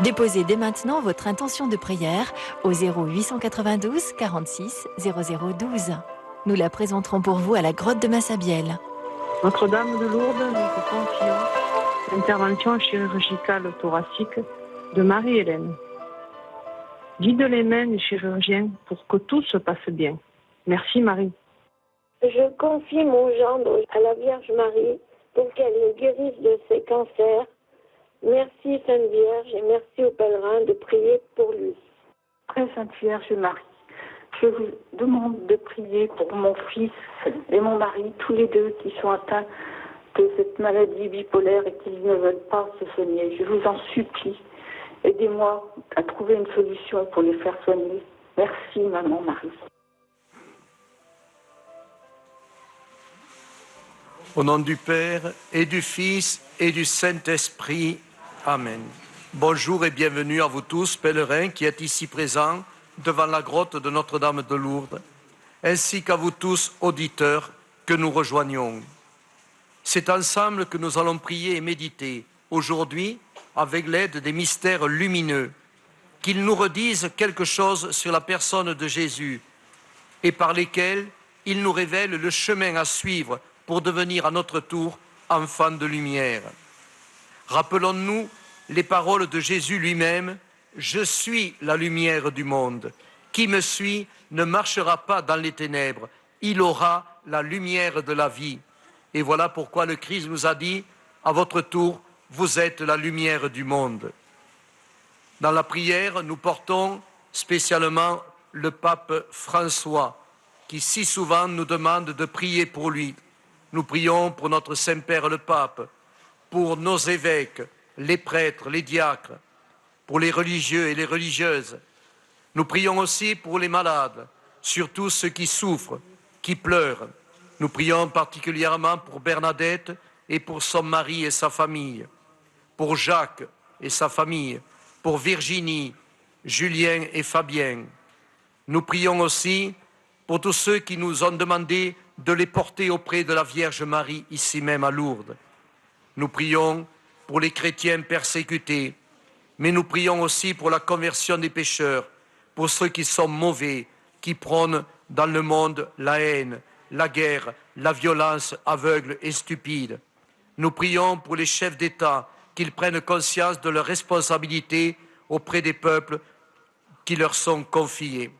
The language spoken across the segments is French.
Déposez dès maintenant votre intention de prière au 0892 46 0012. Nous la présenterons pour vous à la grotte de Massabielle. Notre-Dame de Lourdes, nous vous confions l'intervention chirurgicale thoracique de Marie-Hélène. Guide les mains du chirurgien pour que tout se passe bien. Merci Marie. Je confie mon gendre à la Vierge Marie pour qu'elle le guérisse de ses cancers. Merci Sainte Vierge et merci aux pèlerins de prier pour lui. Très Sainte Vierge Marie, je vous demande de prier pour mon fils et mon mari, tous les deux qui sont atteints de cette maladie bipolaire et qui ne veulent pas se soigner. Je vous en supplie, aidez-moi à trouver une solution pour les faire soigner. Merci Maman Marie. Au nom du Père et du Fils et du Saint-Esprit. Amen. Bonjour et bienvenue à vous tous, pèlerins qui êtes ici présents devant la grotte de Notre-Dame de Lourdes, ainsi qu'à vous tous, auditeurs, que nous rejoignons. C'est ensemble que nous allons prier et méditer aujourd'hui avec l'aide des mystères lumineux, qu'ils nous redisent quelque chose sur la personne de Jésus et par lesquels il nous révèle le chemin à suivre pour devenir à notre tour enfants de lumière. Rappelons-nous les paroles de Jésus lui-même, « Je suis la lumière du monde. Qui me suit ne marchera pas dans les ténèbres, il aura la lumière de la vie. » Et voilà pourquoi le Christ nous a dit, « À votre tour, vous êtes la lumière du monde. » Dans la prière, nous portons spécialement le pape François, qui si souvent nous demande de prier pour lui. Nous prions pour notre Saint-Père le Pape, pour nos évêques, les prêtres, les diacres, pour les religieux et les religieuses. Nous prions aussi pour les malades, surtout ceux qui souffrent, qui pleurent. Nous prions particulièrement pour Bernadette et pour son mari et sa famille, pour Jacques et sa famille, pour Virginie, Julien et Fabien. Nous prions aussi pour tous ceux qui nous ont demandé de les porter auprès de la Vierge Marie, ici même à Lourdes. Nous prions pour les chrétiens persécutés, mais nous prions aussi pour la conversion des pécheurs, pour ceux qui sont mauvais, qui prônent dans le monde la haine, la guerre, la violence aveugle et stupide. Nous prions pour les chefs d'État, qu'ils prennent conscience de leurs responsabilités auprès des peuples qui leur sont confiés.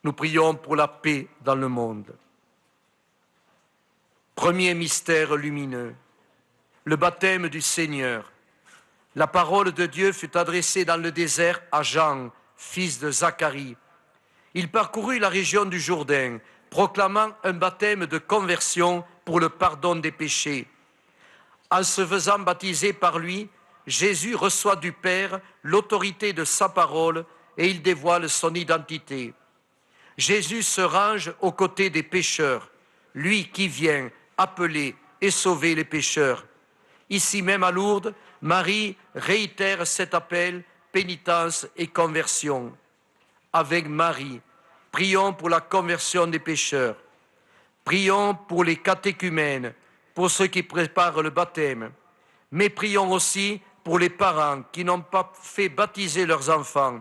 Nous prions pour la paix dans le monde. Premier mystère lumineux, le baptême du Seigneur. La parole de Dieu fut adressée dans le désert à Jean, fils de Zacharie. Il parcourut la région du Jourdain, proclamant un baptême de conversion pour le pardon des péchés. En se faisant baptiser par lui, Jésus reçoit du Père l'autorité de sa parole et il dévoile son identité. Jésus se range aux côtés des pécheurs, lui qui vient appeler et sauver les pécheurs. Ici même à Lourdes, Marie réitère cet appel, pénitence et conversion. Avec Marie, prions pour la conversion des pécheurs. Prions pour les catéchumènes, pour ceux qui préparent le baptême. Mais prions aussi pour les parents qui n'ont pas fait baptiser leurs enfants,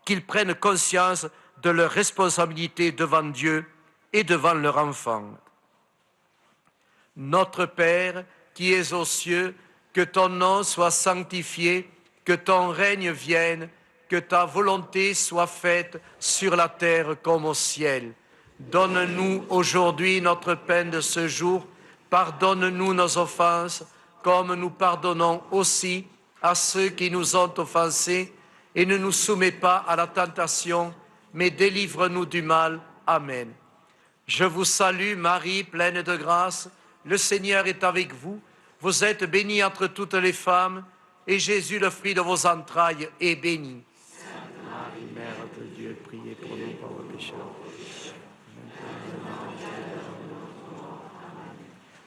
qu'ils prennent conscience de leur responsabilité devant Dieu et devant leur enfant. Notre Père, qui es aux cieux, que ton nom soit sanctifié, que ton règne vienne, que ta volonté soit faite sur la terre comme au ciel. Donne-nous aujourd'hui notre pain de ce jour. Pardonne-nous nos offenses, comme nous pardonnons aussi à ceux qui nous ont offensés. Et ne nous soumets pas à la tentation, mais délivre-nous du mal. Amen. Je vous salue, Marie, pleine de grâce. Le Seigneur est avec vous. Vous êtes bénie entre toutes les femmes, et Jésus, le fruit de vos entrailles, est béni. Sainte Marie, Mère de Dieu, priez pour nous pauvres pécheurs.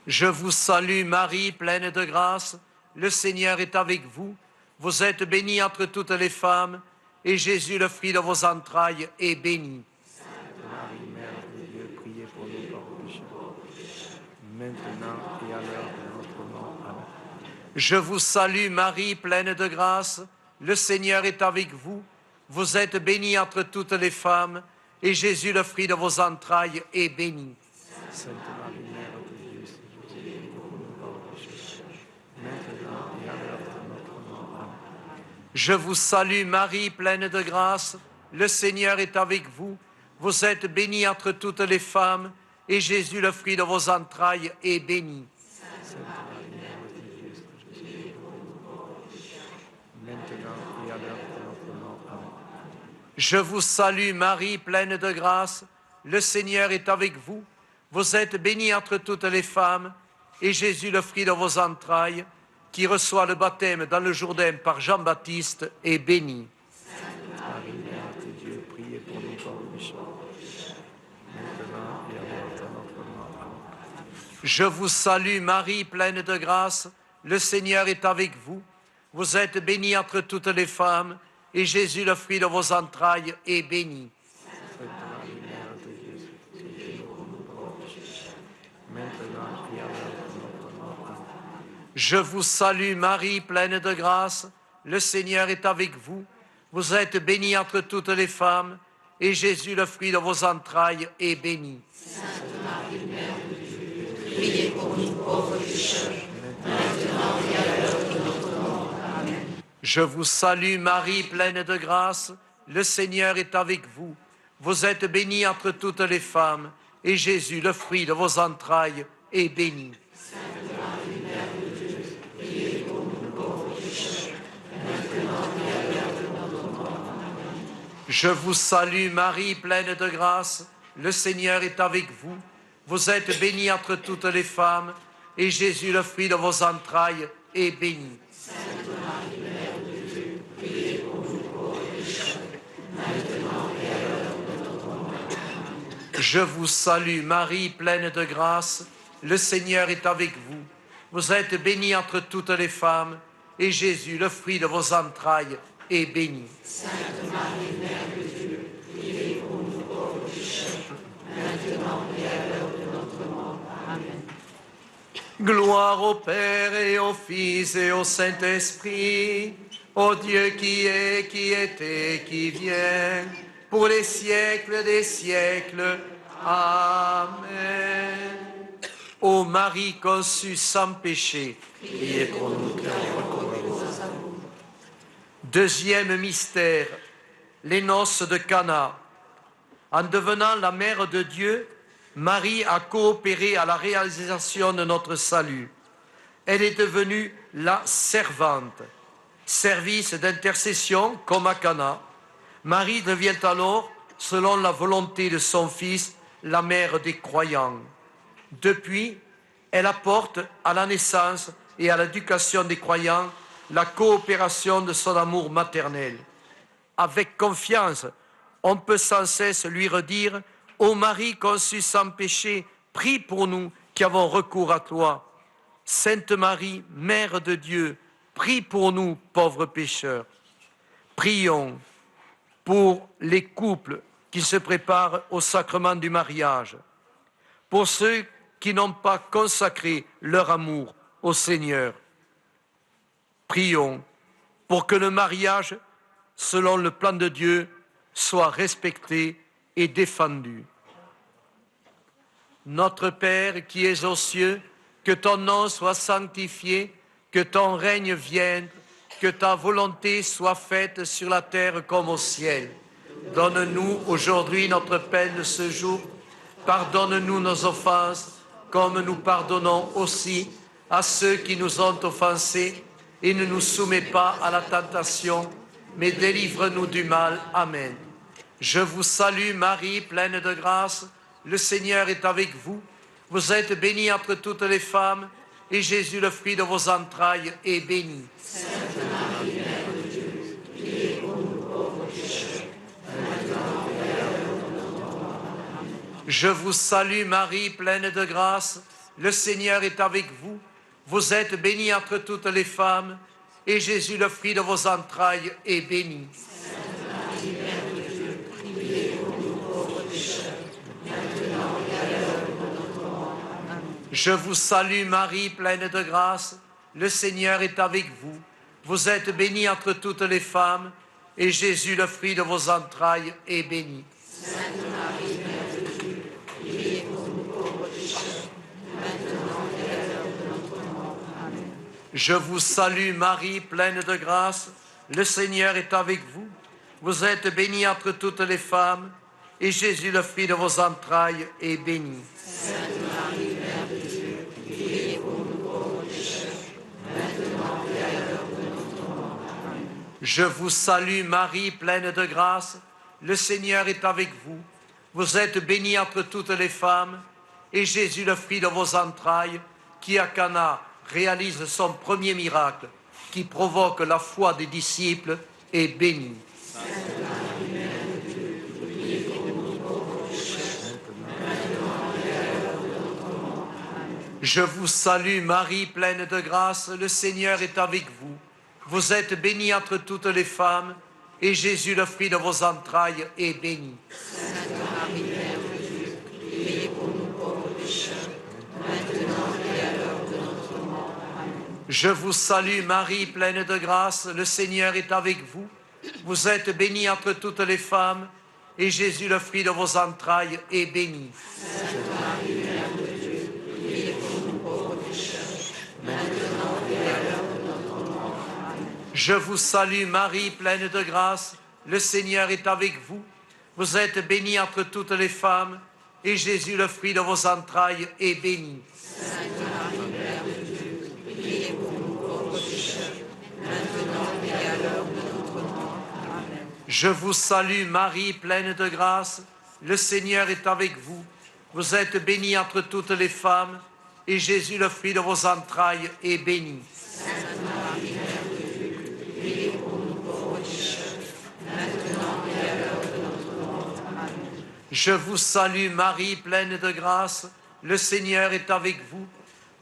Je vous salue, Marie, pleine de grâce. Le Seigneur est avec vous. Vous êtes bénie entre toutes les femmes, et Jésus, le fruit de vos entrailles, est béni. Sainte Marie, Mère de Dieu, priez pour nous pauvres pécheurs, maintenant et à l'heure de notre mort. Amen. Je vous salue, Marie, pleine de grâce. le Seigneur est avec vous. Vous êtes bénie entre toutes les femmes, et Jésus, le fruit de vos entrailles, est béni. Sainte Marie, Mère de Dieu, Seigneur, pour nous pauvres pécheurs, maintenant et à l'heure de notre mort. Amen. Je vous salue Marie, pleine de grâce, le Seigneur est avec vous. Vous êtes bénie entre toutes les femmes, et Jésus, le fruit de vos entrailles, est béni. Sainte Marie, Mère de Dieu, Seigneur, pour nous pauvres pécheurs, maintenant et à l'heure de notre mort. Amen. Je vous salue Marie, pleine de grâce, le Seigneur est avec vous. Vous êtes bénie entre toutes les femmes, et Jésus, le fruit de vos entrailles, qui reçoit le baptême dans le Jourdain par Jean-Baptiste, est béni. Sainte Marie, Mère de Dieu, priez pour nous pauvres pécheurs, maintenant et à l'heure de notre mort. Amen. Je vous salue Marie, pleine de grâce, le Seigneur est avec vous. Vous êtes bénie entre toutes les femmes, et Jésus, le fruit de vos entrailles, est béni. Sainte Marie, Mère de Dieu, priez pour nous pauvres pécheurs, maintenant et à l'heure de notre mort. Amen. Je vous salue Marie, pleine de grâce, le Seigneur est avec vous. Vous êtes bénie entre toutes les femmes, et Jésus, le fruit de vos entrailles, est béni. Je vous salue Marie, pleine de grâce, le Seigneur est avec vous. Vous êtes bénie entre toutes les femmes, et Jésus, le fruit de vos entrailles, est béni. Je vous salue Marie, pleine de grâce, le Seigneur est avec vous. Vous êtes bénie entre toutes les femmes, et Jésus, le fruit de vos entrailles, est béni. Je vous salue Marie, pleine de grâce, le Seigneur est avec vous. Vous êtes bénie entre toutes les femmes, et Jésus, le fruit de vos entrailles, est béni. Gloire au Père et au Fils et au Saint-Esprit, au Dieu qui est, qui était, qui vient, pour les siècles des siècles. Amen. Ô Marie conçue sans péché, priez pour nous qui recourons à vous. Deuxième mystère, les noces de Cana. En devenant la mère de Dieu, Marie a coopéré à la réalisation de notre salut. Elle est devenue la servante, service d'intercession comme à Cana. Marie devient alors, selon la volonté de son Fils, la mère des croyants. Depuis, elle apporte à la naissance et à l'éducation des croyants la coopération de son amour maternel. Avec confiance, on peut sans cesse lui redire « Ô Marie conçue sans péché, prie pour nous qui avons recours à toi. Sainte Marie, Mère de Dieu, prie pour nous, pauvres pécheurs. » Prions pour les couples qui se préparent au sacrement du mariage, pour ceux qui n'ont pas consacré leur amour au Seigneur. Prions pour que le mariage, selon le plan de Dieu, soit respecté et défendu. Notre Père qui es aux cieux, que ton nom soit sanctifié, que ton règne vienne, que ta volonté soit faite sur la terre comme au ciel. Donne-nous aujourd'hui notre pain de ce jour. Pardonne-nous nos offenses, comme nous pardonnons aussi à ceux qui nous ont offensés. Et ne nous soumets pas à la tentation, mais délivre-nous du mal. Amen. Je vous salue Marie, pleine de grâce, le Seigneur est avec vous. Vous êtes bénie entre toutes les femmes, et Jésus, le fruit de vos entrailles, est béni. Sainte Marie, Mère de Dieu, priez pour nous pauvres pécheurs, maintenant et à l'heure de notre mort. Amen. Je vous salue Marie, pleine de grâce, le Seigneur est avec vous. Vous êtes bénie entre toutes les femmes, et Jésus, le fruit de vos entrailles, est béni. Sainte Marie, Mère de Dieu, priez pour nous pauvres pécheurs, maintenant et à l'heure de notre mort. Amen. Je vous salue Marie, pleine de grâce, le Seigneur est avec vous. Vous êtes bénie entre toutes les femmes, et Jésus, le fruit de vos entrailles, est béni. Sainte Marie, Mère de Dieu, priez pour nous pauvres pécheurs, maintenant et à l'heure de notre mort. Amen. Je vous salue Marie, pleine de grâce, le Seigneur est avec vous. Vous êtes bénie entre toutes les femmes, et Jésus, le fruit de vos entrailles, est béni. Sainte Marie, Mère de Dieu, priez pour nous pauvres pécheurs, maintenant et à l'heure de notre mort. Amen. Je vous salue Marie, pleine de grâce, le Seigneur est avec vous. Vous êtes bénie entre toutes les femmes, et Jésus, le fruit de vos entrailles, qui à Cana réalise son premier miracle, qui provoque la foi des disciples, est béni. Je vous salue Marie, pleine de grâce, le Seigneur est avec vous. Vous êtes bénie entre toutes les femmes, et Jésus, le fruit de vos entrailles, est béni. Sainte Marie, Mère de Dieu, priez pour nous pauvres pécheurs, maintenant et à l'heure de notre mort. Amen. Je vous salue Marie, pleine de grâce, le Seigneur est avec vous. Vous êtes bénie entre toutes les femmes, et Jésus, le fruit de vos entrailles, est béni. Sainte Marie, Mère de Dieu, priez pour nous pauvres pécheurs, maintenant et à l'heure de notre mort. Amen. Je vous salue Marie, pleine de grâce, le Seigneur est avec vous. Vous êtes bénie entre toutes les femmes, et Jésus, le fruit de vos entrailles, est béni. Sainte Marie, Mère de Dieu, priez pour nous pauvres pécheurs, maintenant et à l'heure de notre mort. Amen. Je vous salue Marie, pleine de grâce, le Seigneur est avec vous. Vous êtes bénie entre toutes les femmes, et Jésus, le fruit de vos entrailles, est béni. Sainte Marie, Mère de Dieu, priez pour nous pauvres pécheurs, maintenant et à l'heure de notre mort. Amen. Je vous salue Marie, pleine de grâce, le Seigneur est avec vous.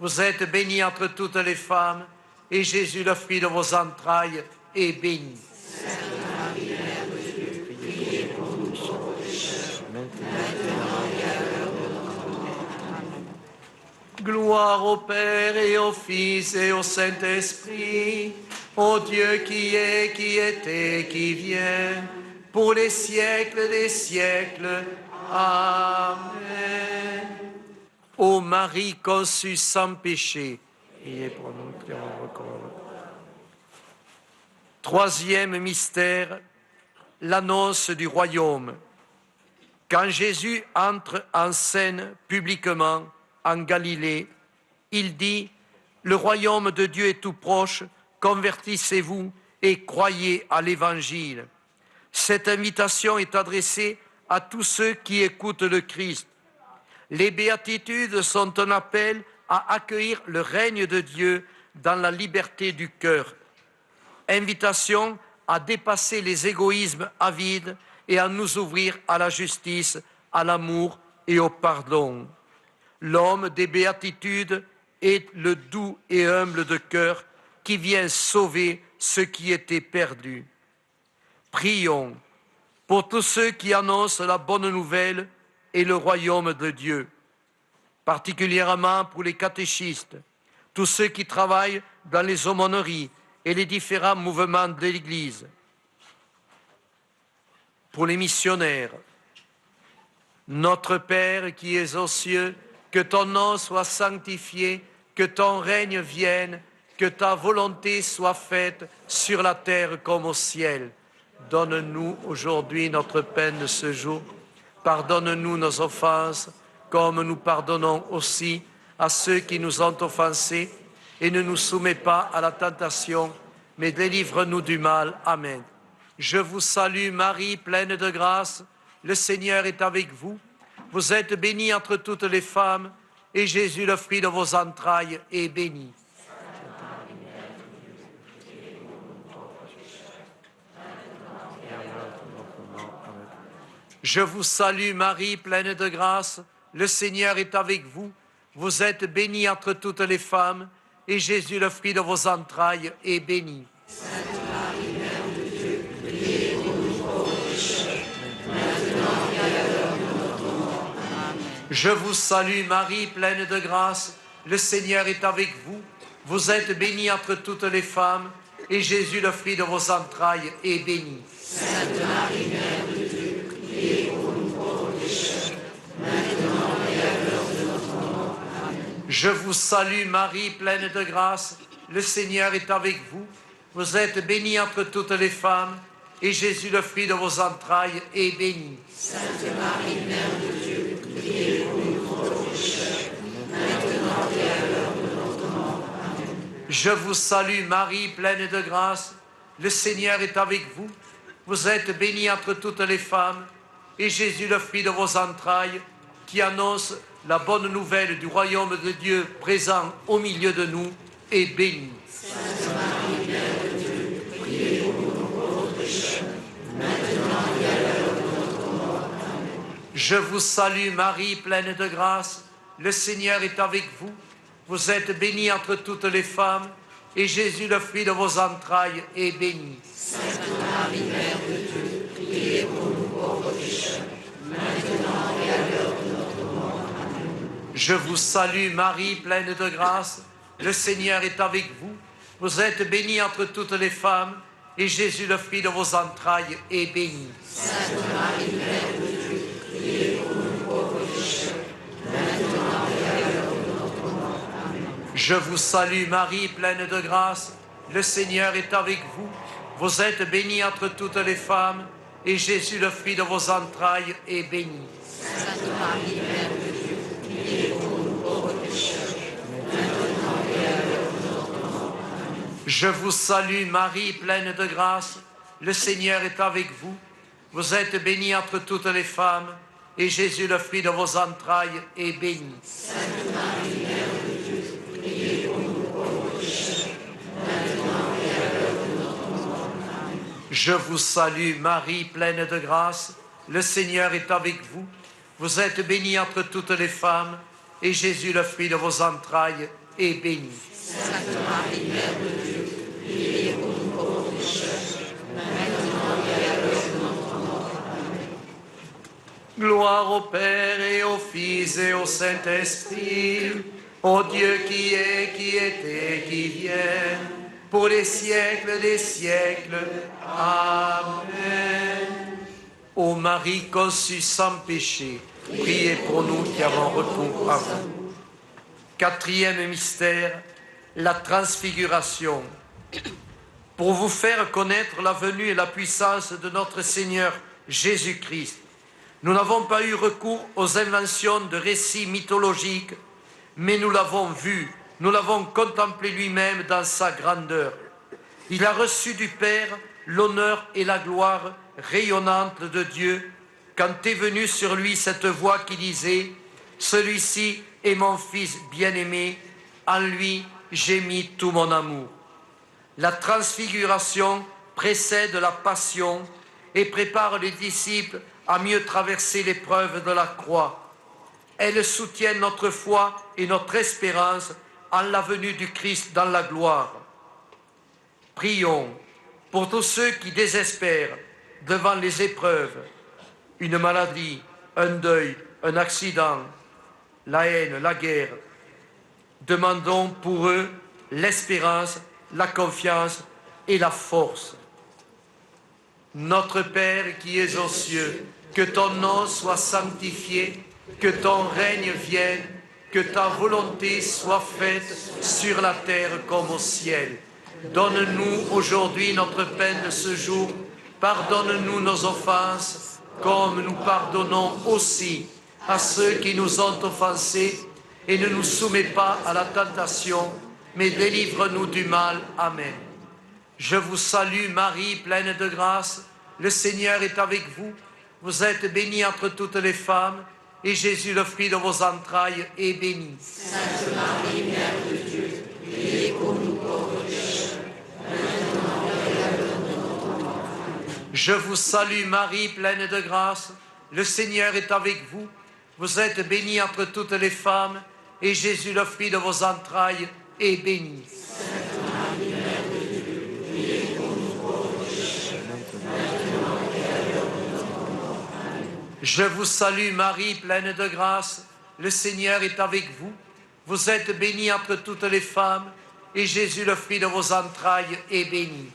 Vous êtes bénie entre toutes les femmes, et Jésus, le fruit de vos entrailles, est béni. Sainte Marie, Mère de Dieu, priez pour nous pauvres pécheurs, maintenant et à l'heure de notre mort. Amen. Gloire au Père et au Fils et au Saint-Esprit, au Dieu qui est, qui était, qui vient, pour les siècles des siècles. Amen. Ô Marie conçue sans péché, priez pour nous qui avons recours. Troisième mystère, l'annonce du royaume. Quand Jésus entre en scène publiquement en Galilée, il dit « Le royaume de Dieu est tout proche, convertissez-vous et croyez à l'Évangile ». Cette invitation est adressée à tous ceux qui écoutent le Christ. Les béatitudes sont un appel à accueillir le règne de Dieu dans la liberté du cœur. Invitation à dépasser les égoïsmes avides et à nous ouvrir à la justice, à l'amour et au pardon. L'homme des béatitudes est le doux et humble de cœur qui vient sauver ce qui était perdu. Prions pour tous ceux qui annoncent la bonne nouvelle et le royaume de Dieu, particulièrement pour les catéchistes, tous ceux qui travaillent dans les aumôneries et les différents mouvements de l'Église, pour les missionnaires. Notre Père qui es aux cieux, que ton nom soit sanctifié, que ton règne vienne, que ta volonté soit faite sur la terre comme au ciel. Donne-nous aujourd'hui notre pain de ce jour. Pardonne-nous nos offenses, comme nous pardonnons aussi à ceux qui nous ont offensés. Et ne nous soumets pas à la tentation, mais délivre-nous du mal. Amen. Je vous salue Marie, pleine de grâce. Le Seigneur est avec vous. Vous êtes bénie entre toutes les femmes, et Jésus, le fruit de vos entrailles, est béni. Je vous salue Marie, pleine de grâce. Le Seigneur est avec vous. Vous êtes bénie entre toutes les femmes, et Jésus, le fruit de vos entrailles, est béni. Sainte Marie, Mère de Dieu, priez pour nous pauvres pécheurs, maintenant et à l'heure de notre mort. Amen. Je vous salue Marie, pleine de grâce. Le Seigneur est avec vous. Vous êtes bénie entre toutes les femmes, et Jésus, le fruit de vos entrailles, est béni. Sainte Marie, Mère de Dieu, priez pour nous pauvres pécheurs, maintenant et à l'heure de notre mort. Amen. Je vous salue Marie, pleine de grâce, le Seigneur est avec vous. Vous êtes bénie entre toutes les femmes, et Jésus, le fruit de vos entrailles, est béni. Sainte Marie, Mère de Dieu, priez pour nous pauvres pécheurs, maintenant et à l'heure de notre mort. Amen. Je vous salue Marie, pleine de grâce, le Seigneur est avec vous. Vous êtes bénie entre toutes les femmes, et Jésus, le fruit de vos entrailles, qui annonce la bonne nouvelle du royaume de Dieu présent au milieu de nous, est béni. Sainte Marie, Mère de Dieu, priez pour nous pauvres pécheurs, maintenant et à l'heure de notre mort. Amen. Je vous salue Marie, pleine de grâce, le Seigneur est avec vous. Vous êtes bénie entre toutes les femmes, et Jésus, le fruit de vos entrailles, est béni. Sainte Marie, Mère de Dieu, priez pour nous pauvres pécheurs, maintenant et à l'heure de notre mort. Amen. Je vous salue Marie, pleine de grâce, le Seigneur est avec vous. Vous êtes bénie entre toutes les femmes, et Jésus, le fruit de vos entrailles, est béni. Sainte Marie, Mère de Dieu, priez pour nous pauvres pécheurs, maintenant et à l'heure de notre mort. Amen. Je vous salue Marie, pleine de grâce, le Seigneur est avec vous. Vous êtes bénie entre toutes les femmes, et Jésus, le fruit de vos entrailles, est béni. Sainte Marie, Mère de Dieu, priez pour nous pauvres pécheurs, maintenant et à l'heure de notre mort. Amen. Je vous salue Marie, pleine de grâce, le Seigneur est avec vous. Vous êtes bénie entre toutes les femmes, et Jésus, le fruit de vos entrailles, est béni. Sainte Marie, Mère de Dieu, priez pour nous pauvres pécheurs, maintenant et à l'heure de notre mort. Amen. Je vous salue Marie, pleine de grâce, le Seigneur est avec vous. Vous êtes bénie entre toutes les femmes, et Jésus, le fruit de vos entrailles, est béni. Sainte Marie, Mère de Dieu, priez pour nous pauvres pécheurs, maintenant et à l'heure de notre mort. Amen. Gloire au Père et au Fils et au Saint-Esprit, au Dieu qui est, qui était, qui vient, pour les siècles des siècles. Amen. Ô Marie conçue sans péché, priez pour nous qui avons recours à vous. Quatrième mystère, la transfiguration. Pour vous faire connaître la venue et la puissance de notre Seigneur Jésus-Christ, nous n'avons pas eu recours aux inventions de récits mythologiques, mais nous l'avons vu, nous l'avons contemplé lui-même dans sa grandeur. Il a reçu du Père l'honneur et la gloire rayonnante de Dieu quand est venue sur lui cette voix qui disait « Celui-ci est mon Fils bien-aimé, en lui j'ai mis tout mon amour ». La transfiguration précède la passion et prépare les disciples à mieux traverser l'épreuve de la croix. Elle soutient notre foi et notre espérance en la venue du Christ dans la gloire. Prions pour tous ceux qui désespèrent devant les épreuves, une maladie, un deuil, un accident, la haine, la guerre. Demandons pour eux l'espérance, la confiance et la force. Notre Père qui es aux cieux, que ton nom soit sanctifié, que ton règne vienne, que ta volonté soit faite sur la terre comme au ciel. Donne-nous aujourd'hui notre pain de ce jour. Pardonne-nous nos offenses, comme nous pardonnons aussi à ceux qui nous ont offensés. Et ne nous soumets pas à la tentation, mais délivre-nous du mal. Amen. Je vous salue Marie, pleine de grâce. Le Seigneur est avec vous. Vous êtes bénie entre toutes les femmes, et Jésus, le fruit de vos entrailles, est béni. Sainte Marie, Mère de Dieu, priez pour nous pauvres pécheurs, maintenant et à l'heure de notre mort. Je vous salue Marie, pleine de grâce. Le Seigneur est avec vous. Vous êtes bénie entre toutes les femmes, et Jésus, le fruit de vos entrailles, est béni. Sainte Marie, Mère de Dieu, priez pour nous pauvres pécheurs, maintenant et à l'heure de notre mort. Amen. Je vous salue Marie, pleine de grâce. Le Seigneur est avec vous. Vous êtes bénie entre toutes les femmes, et Jésus, le fruit de vos entrailles, est béni.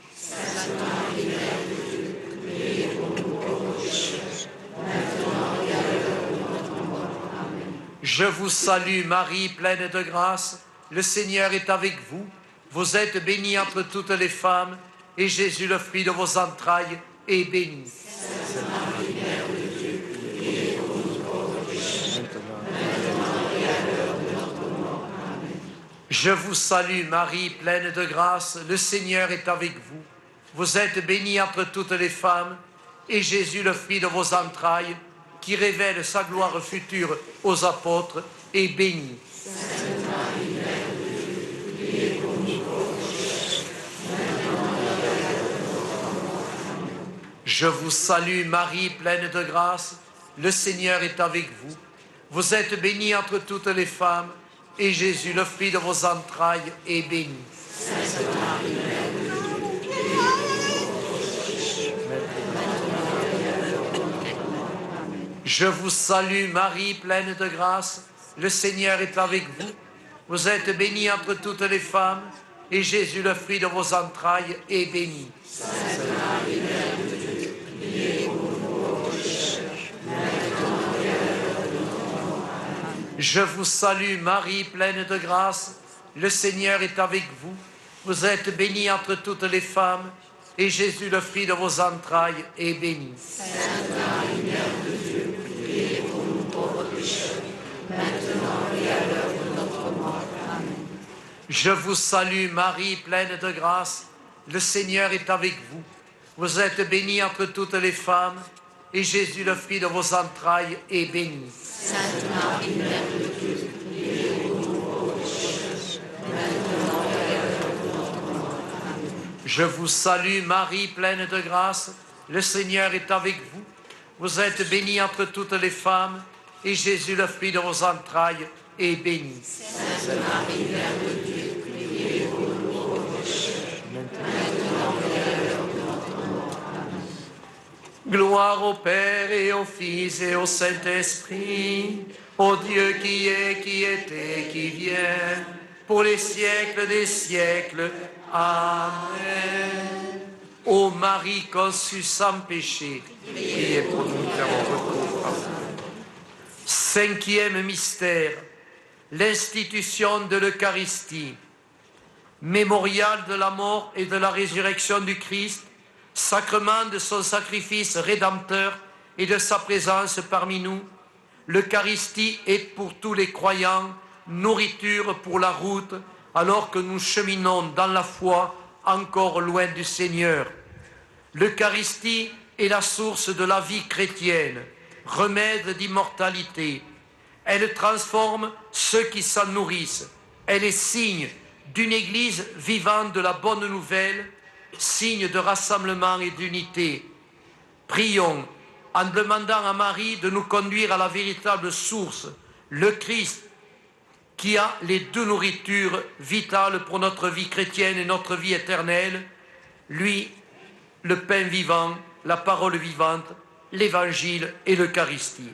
Je vous salue Marie, pleine de grâce, le Seigneur est avec vous. Vous êtes bénie entre toutes les femmes, et Jésus, le fruit de vos entrailles, est béni. Je vous salue Marie, pleine de grâce, le Seigneur est avec vous. Vous êtes bénie entre toutes les femmes, et Jésus, le fruit de vos entrailles, qui révèle sa gloire future aux apôtres, est béni. Je vous salue Marie, pleine de grâce, le Seigneur est avec vous. Vous êtes bénie entre toutes les femmes, et Jésus, le fruit de vos entrailles, est béni. Je vous salue Marie, pleine de grâce, le Seigneur est avec vous. Vous êtes bénie entre toutes les femmes, et Jésus, le fruit de vos entrailles, est béni. Je vous salue Marie, pleine de grâce, le Seigneur est avec vous. Vous êtes bénie entre toutes les femmes, et Jésus, le fruit de vos entrailles, est béni. Sainte Marie, Mère de Dieu, priez pour nous pauvres pécheurs, maintenant et à l'heure de notre mort. Amen. Je vous salue Marie, pleine de grâce, le Seigneur est avec vous. Vous êtes bénie entre toutes les femmes, et Jésus, le fruit de vos entrailles, est béni. Sainte Marie, Mère de Dieu, priez pour nous pauvres pécheurs, maintenant et à l'heure de notre mort. Amen. Je vous salue Marie, pleine de grâce, le Seigneur est avec vous. Vous êtes bénie entre toutes les femmes, et Jésus, le fruit de vos entrailles, est béni. Sainte Marie, Mère de Dieu, priez pour nous pauvres pécheurs, maintenant et à l'heure de notre mort. Amen. Gloire au Père et au Fils et au Saint-Esprit, au Dieu qui est, qui était, qui vient, pour les siècles des siècles. Amen. Ô Marie conçue sans péché, priez pour nous qui avons recours à vous. Cinquième mystère, l'institution de l'Eucharistie, mémorial de la mort et de la résurrection du Christ, sacrement de son sacrifice rédempteur et de sa présence parmi nous. L'Eucharistie est pour tous les croyants nourriture pour la route alors que nous cheminons dans la foi encore loin du Seigneur. L'Eucharistie est la source de la vie chrétienne, remède d'immortalité. Elle transforme ceux qui s'en nourrissent. Elle est signe d'une Église vivante de la bonne nouvelle, signe de rassemblement et d'unité. Prions en demandant à Marie de nous conduire à la véritable source, le Christ, qui a les deux nourritures vitales pour notre vie chrétienne et notre vie éternelle, lui, le pain vivant, la parole vivante, l'évangile et l'Eucharistie.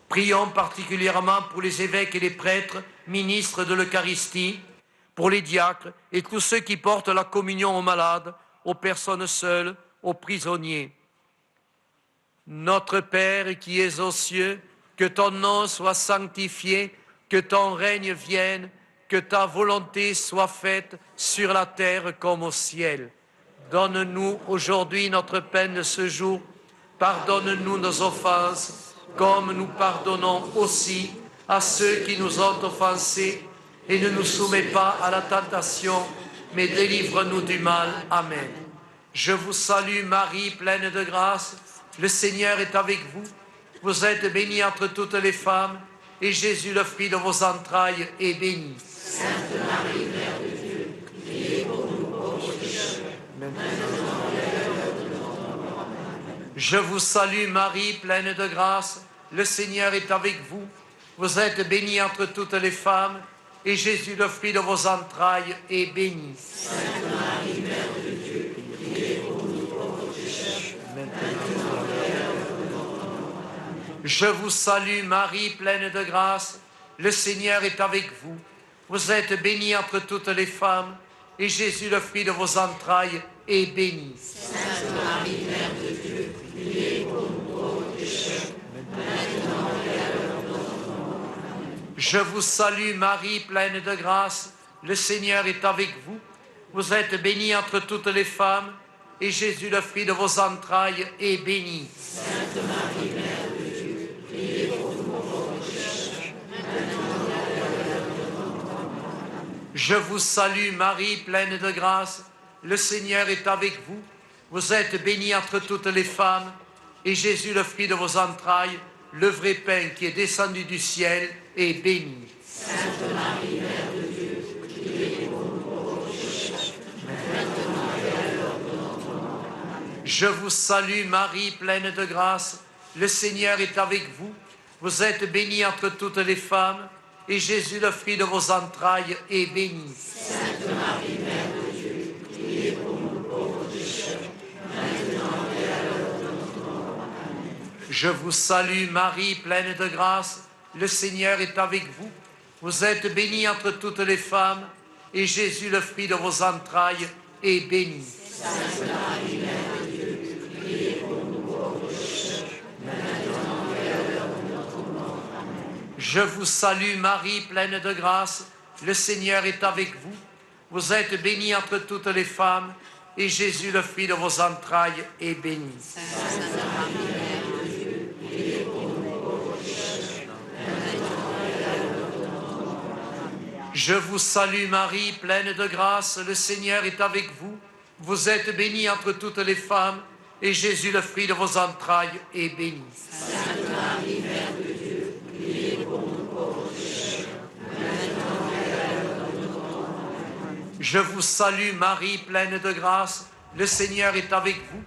Prions particulièrement pour les évêques et les prêtres, ministres de l'Eucharistie, pour les diacres et tous ceux qui portent la communion aux malades, aux personnes seules, aux prisonniers. Notre Père qui es aux cieux, que ton nom soit sanctifié, que ton règne vienne, que ta volonté soit faite sur la terre comme au ciel. Donne-nous aujourd'hui notre pain de ce jour. Pardonne-nous nos offenses, comme nous pardonnons aussi à ceux qui nous ont offensés. Et ne nous soumets pas à la tentation, mais délivre-nous du mal. Amen. Je vous salue Marie, pleine de grâce. Le Seigneur est avec vous. Vous êtes bénie entre toutes les femmes, et Jésus, le fruit de vos entrailles, est béni. Sainte Marie, Mère de Dieu, priez pour nous pauvres pécheurs, maintenant et à l'heure de notre mort. Je vous salue Marie, pleine de grâce. Le Seigneur est avec vous. Vous êtes bénie entre toutes les femmes, et Jésus, le fruit de vos entrailles, est béni. Sainte Marie, Mère de Dieu, priez pour nous pauvres pécheurs, maintenant et à l'heure de notre mort. Je vous salue Marie, pleine de grâce. Le Seigneur est avec vous. Vous êtes bénie entre toutes les femmes, et Jésus, le fruit de vos entrailles, est béni. Sainte Marie, Mère de Dieu, priez pour nous pauvres pécheurs, maintenant et à l'heure de notre mort. Je vous salue Marie, pleine de grâce, le Seigneur est avec vous. Vous êtes bénie entre toutes les femmes, et Jésus, le fruit de vos entrailles, est béni. Sainte Marie, Mère de Dieu, priez pour nous pauvres pécheurs, maintenant et à l'heure de notre mort. Je vous salue Marie, pleine de grâce, le Seigneur est avec vous. Vous êtes bénie entre toutes les femmes, et Jésus, le fruit de vos entrailles, le vrai pain qui est descendu du ciel, est béni. Sainte Marie, Mère de Dieu, priez pour nous pauvres pécheurs, maintenant et à l'heure de notre mort. Je vous salue Marie, pleine de grâce, le Seigneur est avec vous. Vous êtes bénie entre toutes les femmes, et Jésus, le fruit de vos entrailles, est béni. Sainte Marie, Mère de Dieu, priez pour nous pauvres pécheurs, maintenant et à l'heure de notre mort. Je vous salue Marie, pleine de grâce, le Seigneur est avec vous. Vous êtes bénie entre toutes les femmes, et Jésus, le fruit de vos entrailles, est béni. Sainte Marie, Mère de Dieu, priez pour nous pauvres pécheurs, maintenant et à l'heure de notre mort. Je vous salue Marie, pleine de grâce, le Seigneur est avec vous. Vous êtes bénie entre toutes les femmes, et Jésus, le fruit de vos entrailles, est béni. Sainte Marie, Mère de Dieu, priez pour nous pauvres pécheurs, maintenant et à l'heure de notre mort. Je vous salue Marie, pleine de grâce, le Seigneur est avec vous. Vous êtes bénie entre toutes les femmes, et Jésus, le fruit de vos entrailles, est béni. Sainte Marie, Mère de Dieu, priez pour nous pauvres pécheurs, maintenant et à l'heure de notre mort. Je vous salue Marie, pleine de grâce, le Seigneur est avec vous.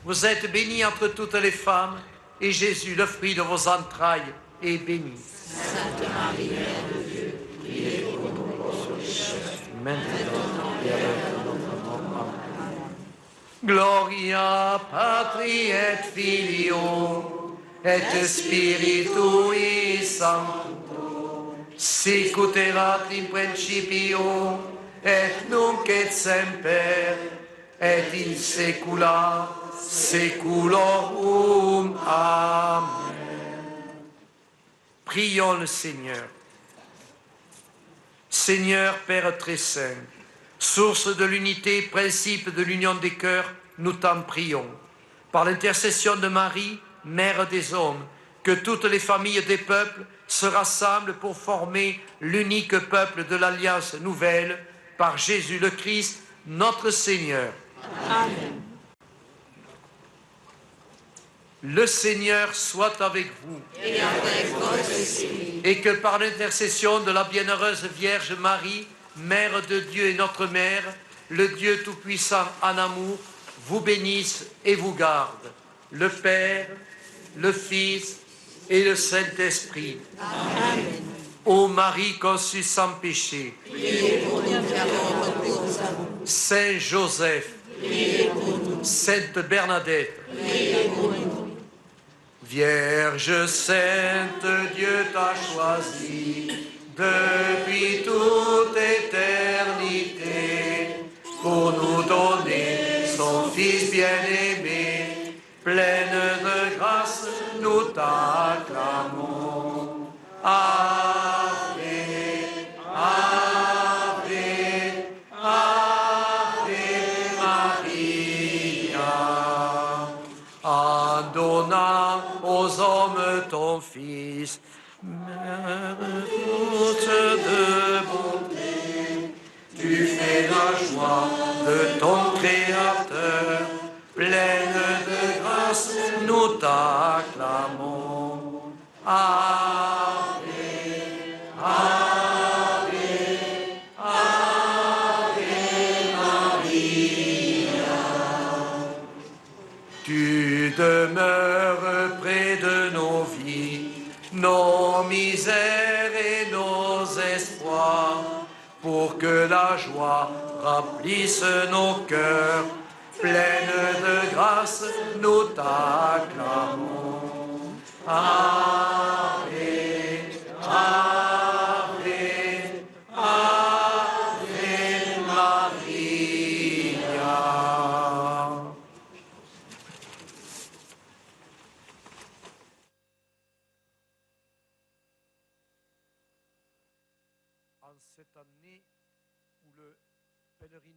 Vous êtes bénie entre toutes les femmes, et Jésus, le fruit de vos entrailles, est béni. Sainte Marie, Mère de Dieu, priez pour nous pauvres pécheurs, Maintenant et à l'heure de notre mort. Amen. Gloria Patri et Filio et Spiritui Sancto, sicut erat in principio et nunc et semper et in saecula saeculorum. Amen. Prions le Seigneur. Seigneur Père très saint, source de l'unité, principe de l'union des cœurs, nous t'en prions. Par l'intercession de Marie, Mère des hommes, que toutes les familles des peuples se rassemblent pour former l'unique peuple de l'Alliance nouvelle, par Jésus le Christ, notre Seigneur. Amen. Le Seigneur soit avec vous. et avec votre esprit. Et que par l'intercession de la bienheureuse Vierge Marie, Mère de Dieu et notre Mère, le Dieu Tout-Puissant en amour, vous bénisse et vous garde. Le Père, le Fils et le Saint-Esprit. Amen. Ô Marie conçue sans péché, Priez pour nous qui avons recours à vous. Saint Joseph, Priez pour nous. Sainte Bernadette, Priez pour nous. Vierge sainte, Dieu t'a choisie depuis toute éternité pour nous donner son Fils bien-aimé. Pleine de grâce, nous t'acclamons. Ave, Ave, Ave Maria. En donnant aux hommes ton Fils, Mère toute de bonté, tu fais la joie de ton Créateur, pleine de grâce, nous t'acclamons. Ave, Ave, Ave Maria. Tu demeures près de nos vies, nos misères et nos espoirs, pour que la joie remplisse nos cœurs. Pleine de grâce, nous t'acclamons. Ave, Ave, Ave Maria. en cette année où le pèlerinage